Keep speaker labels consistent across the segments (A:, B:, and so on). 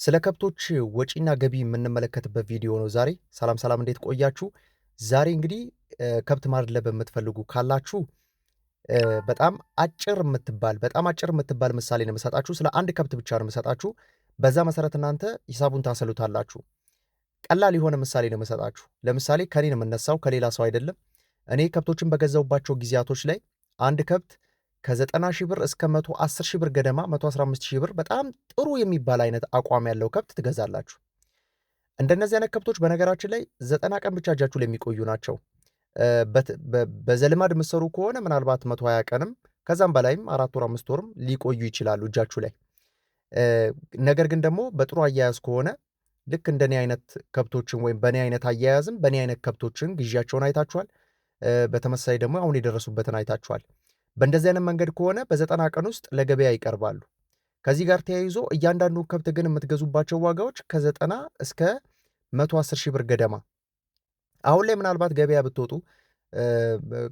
A: ስለ ከብቶች ወጪና ገቢ የምንመለከትበት ቪዲዮ ነው ዛሬ። ሰላም ሰላም፣ እንዴት ቆያችሁ? ዛሬ እንግዲህ ከብት ማድለብ የምትፈልጉ ካላችሁ በጣም አጭር የምትባል ምሳሌ ነው የምሰጣችሁ። ስለ አንድ ከብት ብቻ ነው የምሰጣችሁ። በዛ መሰረት እናንተ ሂሳቡን ታሰሉታላችሁ። ቀላል የሆነ ምሳሌ ነው የምሰጣችሁ። ለምሳሌ ከኔ ነው የምነሳው፣ ከሌላ ሰው አይደለም። እኔ ከብቶችን በገዛውባቸው ጊዜያቶች ላይ አንድ ከብት ከ90 ሺህ ብር እስከ 110 ሺህ ብር ገደማ 115 ሺህ ብር በጣም ጥሩ የሚባል አይነት አቋም ያለው ከብት ትገዛላችሁ። እንደነዚህ አይነት ከብቶች በነገራችን ላይ 90 ቀን ብቻ እጃችሁ ላይ የሚቆዩ ናቸው። በዘልማድ የምትሰሩ ከሆነ ምናልባት 120 ቀንም ከዛም በላይም 4 ወር 5 ወርም ሊቆዩ ይችላሉ እጃችሁ ላይ። ነገር ግን ደግሞ በጥሩ አያያዝ ከሆነ ልክ እንደኔ አይነት ከብቶችን ወይም በኔ አይነት አያያዝም በኔ አይነት ከብቶችን ግዢያቸውን አይታችኋል። በተመሳሳይ ደግሞ አሁን የደረሱበትን አይታችኋል። በእንደዚህ አይነት መንገድ ከሆነ በ90 ቀን ውስጥ ለገበያ ይቀርባሉ። ከዚህ ጋር ተያይዞ እያንዳንዱ ከብት ግን የምትገዙባቸው ዋጋዎች ከ90 እስከ 110 ሺህ ብር ገደማ። አሁን ላይ ምናልባት ገበያ ብትወጡ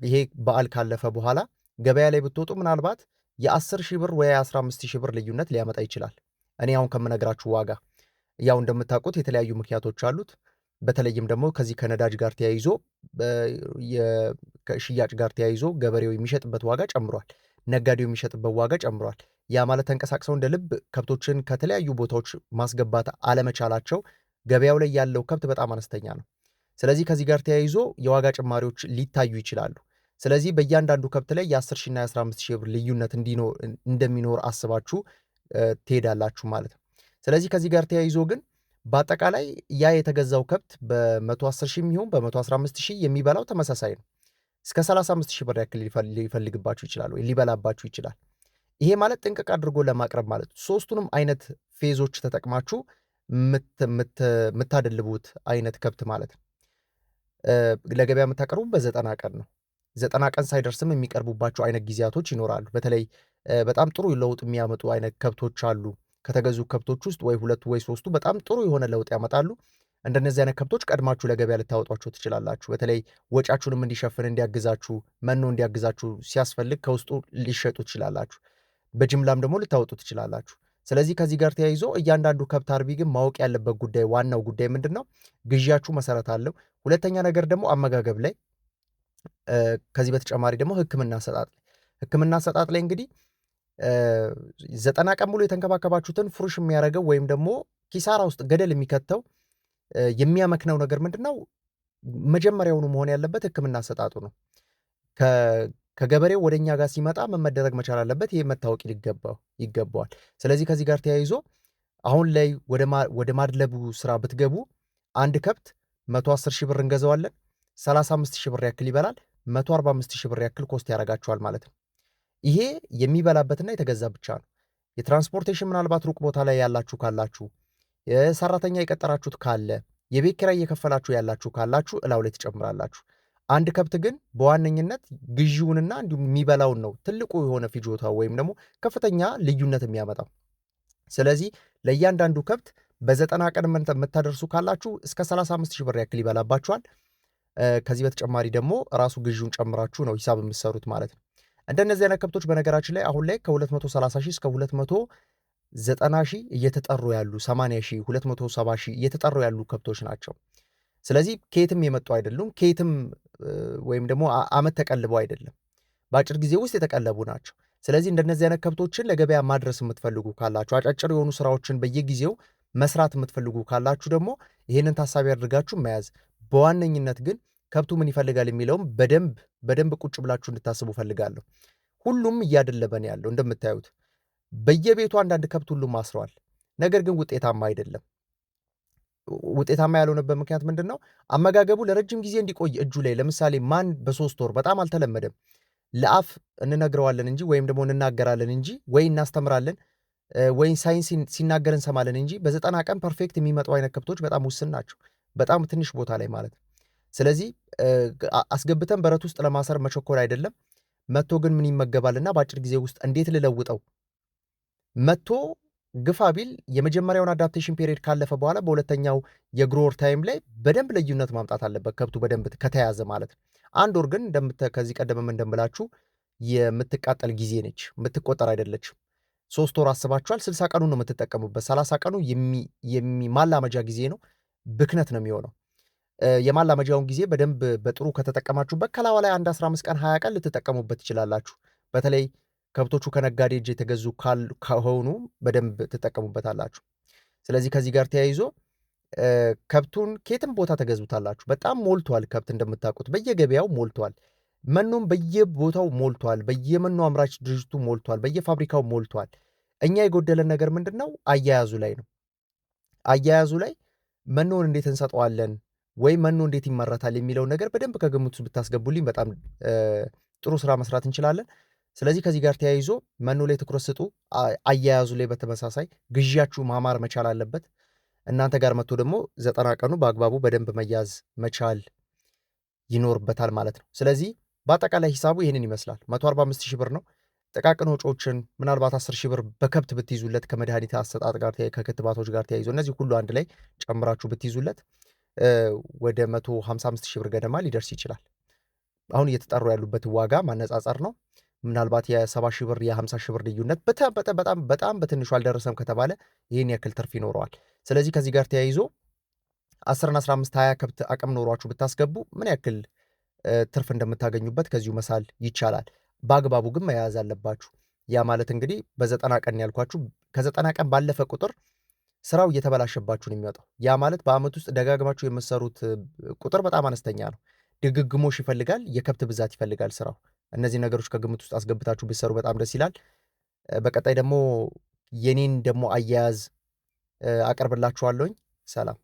A: ይሄ በዓል ካለፈ በኋላ ገበያ ላይ ብትወጡ ምናልባት የ10 ሺህ ብር ወይ 15 ሺህ ብር ልዩነት ሊያመጣ ይችላል። እኔ አሁን ከምነግራችሁ ዋጋ ያው እንደምታውቁት የተለያዩ ምክንያቶች አሉት። በተለይም ደግሞ ከዚህ ከነዳጅ ጋር ተያይዞ ከሽያጭ ጋር ተያይዞ ገበሬው የሚሸጥበት ዋጋ ጨምሯል። ነጋዴው የሚሸጥበት ዋጋ ጨምሯል። ያ ማለት ተንቀሳቅሰው እንደ ልብ ከብቶችን ከተለያዩ ቦታዎች ማስገባት አለመቻላቸው ገበያው ላይ ያለው ከብት በጣም አነስተኛ ነው። ስለዚህ ከዚህ ጋር ተያይዞ የዋጋ ጭማሪዎች ሊታዩ ይችላሉ። ስለዚህ በእያንዳንዱ ከብት ላይ የ10 ሺና የ15 ሺህ ብር ልዩነት እንደሚኖር አስባችሁ ትሄዳላችሁ ማለት ነው። ስለዚህ ከዚህ ጋር ተያይዞ ግን በአጠቃላይ ያ የተገዛው ከብት በ110 ሺህ የሚሆን በ115 ሺህ የሚበላው ተመሳሳይ ነው። እስከ 35 ሺህ ብር ያክል ሊፈልግባችሁ ይችላል ወይ ሊበላባችሁ ይችላል። ይሄ ማለት ጥንቅቅ አድርጎ ለማቅረብ ማለት ሶስቱንም አይነት ፌዞች ተጠቅማችሁ የምታደልቡት አይነት ከብት ማለት ነው። ለገበያ የምታቀርቡ በ90 ቀን ነው። 90 ቀን ሳይደርስም የሚቀርቡባቸው አይነት ጊዜያቶች ይኖራሉ። በተለይ በጣም ጥሩ ለውጥ የሚያመጡ አይነት ከብቶች አሉ። ከተገዙ ከብቶች ውስጥ ወይ ሁለቱ ወይ ሶስቱ በጣም ጥሩ የሆነ ለውጥ ያመጣሉ። እንደነዚህ አይነት ከብቶች ቀድማችሁ ለገበያ ልታወጧቸው ትችላላችሁ። በተለይ ወጫችሁንም እንዲሸፍን እንዲያግዛችሁ፣ መኖ እንዲያግዛችሁ ሲያስፈልግ ከውስጡ ሊሸጡ ትችላላችሁ። በጅምላም ደግሞ ልታወጡ ትችላላችሁ። ስለዚህ ከዚህ ጋር ተያይዞ እያንዳንዱ ከብት አርቢ ግን ማወቅ ያለበት ጉዳይ ዋናው ጉዳይ ምንድን ነው? ግዢያችሁ መሰረት አለው። ሁለተኛ ነገር ደግሞ አመጋገብ ላይ፣ ከዚህ በተጨማሪ ደግሞ ሕክምና አሰጣጥ ላይ እንግዲህ 90 ቀን ሙሉ የተንከባከባችሁትን ፍሩሽ የሚያደርገው ወይም ደግሞ ኪሳራ ውስጥ ገደል የሚከተው የሚያመክነው ነገር ምንድን ነው? መጀመሪያውኑ መሆን ያለበት ሕክምና አሰጣጡ ነው። ከገበሬው ወደ እኛ ጋር ሲመጣ ምን መደረግ መቻል አለበት? ይህ መታወቅ ይገባዋል። ስለዚህ ከዚህ ጋር ተያይዞ አሁን ላይ ወደ ማድለቡ ስራ ብትገቡ አንድ ከብት 110 ሺህ ብር እንገዛዋለን። 35 ሺህ ብር ያክል ይበላል። 145 ሺህ ብር ያክል ኮስት ያደርጋችኋል ማለት ነው። ይሄ የሚበላበትና የተገዛ ብቻ ነው። የትራንስፖርቴሽን ምናልባት ሩቅ ቦታ ላይ ያላችሁ ካላችሁ፣ የሰራተኛ የቀጠራችሁት ካለ፣ የቤት ኪራይ እየከፈላችሁ ያላችሁ ካላችሁ እላው ላይ ትጨምራላችሁ። አንድ ከብት ግን በዋነኝነት ግዢውንና እንዲሁም የሚበላውን ነው ትልቁ የሆነ ፍጆታ ወይም ደግሞ ከፍተኛ ልዩነት የሚያመጣው። ስለዚህ ለእያንዳንዱ ከብት በ90 ቀን የምታደርሱ ካላችሁ እስከ 35 ሺህ ብር ያክል ይበላባችኋል። ከዚህ በተጨማሪ ደግሞ ራሱ ግዢውን ጨምራችሁ ነው ሂሳብ የምትሰሩት ማለት ነው። እንደነዚህ አይነት ከብቶች በነገራችን ላይ አሁን ላይ ከ230 ሺህ እስከ 290 ሺህ እየተጠሩ ያሉ 80 ሺህ 270 ሺህ እየተጠሩ ያሉ ከብቶች ናቸው። ስለዚህ ከየትም የመጡ አይደሉም። ከየትም ወይም ደግሞ አመት ተቀልበው አይደለም፣ በአጭር ጊዜ ውስጥ የተቀለቡ ናቸው። ስለዚህ እንደነዚህ አይነት ከብቶችን ለገበያ ማድረስ የምትፈልጉ ካላችሁ፣ አጫጭር የሆኑ ስራዎችን በየጊዜው መስራት የምትፈልጉ ካላችሁ ደግሞ ይህንን ታሳቢ አድርጋችሁ መያዝ። በዋነኝነት ግን ከብቱ ምን ይፈልጋል የሚለውም በደንብ ቁጭ ብላችሁ እንድታስቡ ፈልጋለሁ። ሁሉም እያደለበን ያለው እንደምታዩት በየቤቱ አንዳንድ ከብት ሁሉም አስረዋል። ነገር ግን ውጤታማ አይደለም። ውጤታማ ያልሆነበት ምክንያት ምንድን ነው? አመጋገቡ ለረጅም ጊዜ እንዲቆይ እጁ ላይ ለምሳሌ ማን በ3 ወር በጣም አልተለመደም። ለአፍ እንነግረዋለን እንጂ ወይም ደግሞ እንናገራለን እንጂ ወይ እናስተምራለን ወይ ሳይንስ ሲናገር እንሰማለን እንጂ በ90 ቀን ፐርፌክት የሚመጡ አይነት ከብቶች በጣም ውስን ናቸው። በጣም ትንሽ ቦታ ላይ ማለት ነው። ስለዚህ አስገብተን በረት ውስጥ ለማሰር መቸኮል አይደለም። መቶ ግን ምን ይመገባልና በአጭር ጊዜ ውስጥ እንዴት ልለውጠው? መቶ ግፋ ቢል የመጀመሪያውን አዳፕቴሽን ፔሪየድ ካለፈ በኋላ በሁለተኛው የግሮወር ታይም ላይ በደንብ ልዩነት ማምጣት አለበት ከብቱ በደንብ ከተያዘ ማለት ነው። አንድ ወር ግን ከዚህ ቀደምም እንደምላችሁ የምትቃጠል ጊዜ ነች፣ የምትቆጠር አይደለችም። 3 ወር አስባችኋል። 60 ቀኑን ነው የምትጠቀሙበት። 30 ቀኑ ማላመጃ ጊዜ ነው፣ ብክነት ነው የሚሆነው። የማላመጃውን ጊዜ በደንብ በጥሩ ከተጠቀማችሁበት ከላዋ ላይ አንድ 15 ቀን 20 ቀን ልትጠቀሙበት ትችላላችሁ። በተለይ ከብቶቹ ከነጋዴ እጅ የተገዙ ከሆኑ በደንብ ትጠቀሙበታላችሁ። ስለዚህ ከዚህ ጋር ተያይዞ ከብቱን ከየትም ቦታ ተገዙታላችሁ። በጣም ሞልቷል። ከብት እንደምታውቁት በየገበያው ሞልቷል። መኖም በየቦታው ሞልቷል። በየመኖ አምራች ድርጅቱ ሞልቷል። በየፋብሪካው ሞልቷል። እኛ የጎደለን ነገር ምንድን ነው? አያያዙ ላይ ነው። አያያዙ ላይ መኖን እንዴት እንሰጠዋለን ወይም መኖ እንዴት ይመረታል የሚለውን ነገር በደንብ ከግምት ውስጥ ብታስገቡልኝ በጣም ጥሩ ስራ መስራት እንችላለን። ስለዚህ ከዚህ ጋር ተያይዞ መኖ ላይ ትኩረት ስጡ። አያያዙ ላይ በተመሳሳይ ግዢያችሁ ማማር መቻል አለበት። እናንተ ጋር መጥቶ ደግሞ 90 ቀኑ በአግባቡ በደንብ መያዝ መቻል ይኖርበታል ማለት ነው። ስለዚህ በአጠቃላይ ሂሳቡ ይህንን ይመስላል። 145 ሺህ ብር ነው። ጥቃቅን ወጪዎችን ምናልባት 10 ሺህ ብር በከብት ብትይዙለት ከመድኃኒት አሰጣጥ ጋር ከክትባቶች ጋር ተያይዞ እነዚህ ሁሉ አንድ ላይ ጨምራችሁ ብትይዙለት ወደ 155 ሺህ ብር ገደማ ሊደርስ ይችላል። አሁን እየተጠሩ ያሉበት ዋጋ ማነጻጸር ነው። ምናልባት የ70 ሺህ ብር የ50 ሺህ ብር ልዩነት በጣም በትንሹ አልደረሰም ከተባለ ይህን ያክል ትርፍ ይኖረዋል። ስለዚህ ከዚህ ጋር ተያይዞ 10 15 20 ከብት አቅም ኖሯችሁ ብታስገቡ ምን ያክል ትርፍ እንደምታገኙበት ከዚሁ መሳል ይቻላል። በአግባቡ ግን መያዝ አለባችሁ። ያ ማለት እንግዲህ በ90 ቀን ያልኳችሁ ከ90 ቀን ባለፈ ቁጥር ስራው እየተበላሸባችሁ ነው የሚወጣው። ያ ማለት በአመት ውስጥ ደጋግማችሁ የምትሰሩት ቁጥር በጣም አነስተኛ ነው። ድግግሞሽ ይፈልጋል፣ የከብት ብዛት ይፈልጋል ስራው። እነዚህ ነገሮች ከግምት ውስጥ አስገብታችሁ ብትሰሩ በጣም ደስ ይላል። በቀጣይ ደግሞ የኔን ደግሞ አያያዝ አቀርብላችኋለሁኝ። ሰላም።